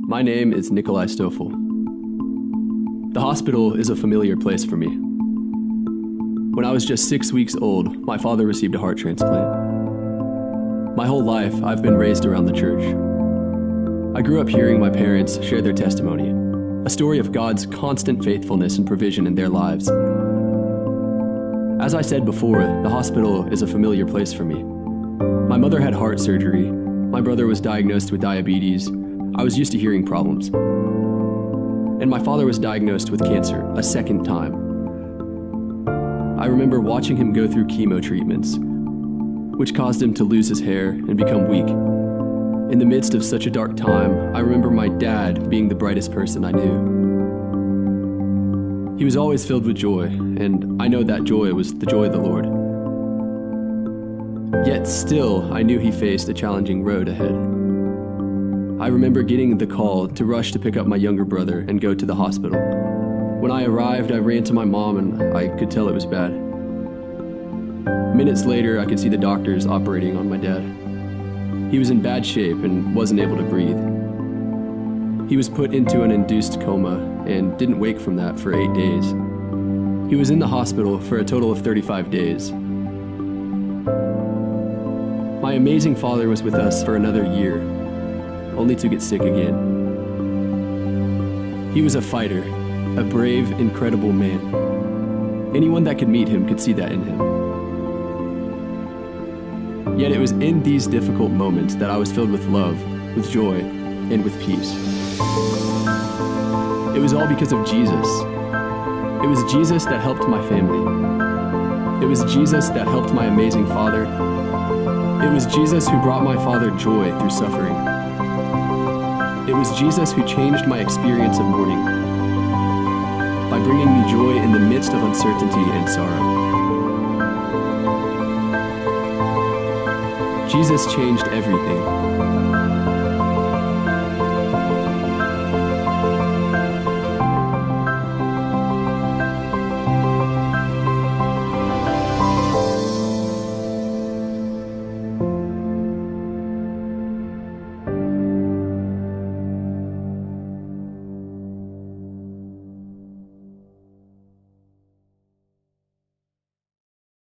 My name is Nikolai Stoffel. The hospital is a familiar place for me. When I was just 6 weeks old, my father received a heart transplant. My whole life, I've been raised around the church. I grew up hearing my parents share their testimony, a story of God's constant faithfulness and provision in their lives. As I said before, the hospital is a familiar place for me. My mother had heart surgery. My brother was diagnosed with diabetes. I was used to hearing problems. And my father was diagnosed with cancer a second time. I remember watching him go through chemo treatments, which caused him to lose his hair and become weak. In the midst of such a dark time, I remember my dad being the brightest person I knew. He was always filled with joy, and I know that joy was the joy of the Lord. Yet still, I knew he faced a challenging road ahead. I remember getting the call to rush to pick up my younger brother and go to the hospital. When I arrived, I ran to my mom and I could tell it was bad. Minutes later, I could see the doctors operating on my dad. He was in bad shape and wasn't able to breathe. He was put into an induced coma and didn't wake from that for 8 days. He was in the hospital for a total of 35 days. My amazing father was with us for another year, only to get sick again. He was a fighter, a brave, incredible man. Anyone that could meet him could see that in him. Yet it was in these difficult moments that I was filled with love, with joy, and with peace. It was all because of Jesus. It was Jesus that helped my family. It was Jesus that helped my amazing father. It was Jesus who brought my father joy through suffering. It was Jesus who changed my experience of mourning by bringing me joy in the midst of uncertainty and sorrow. Jesus changed everything.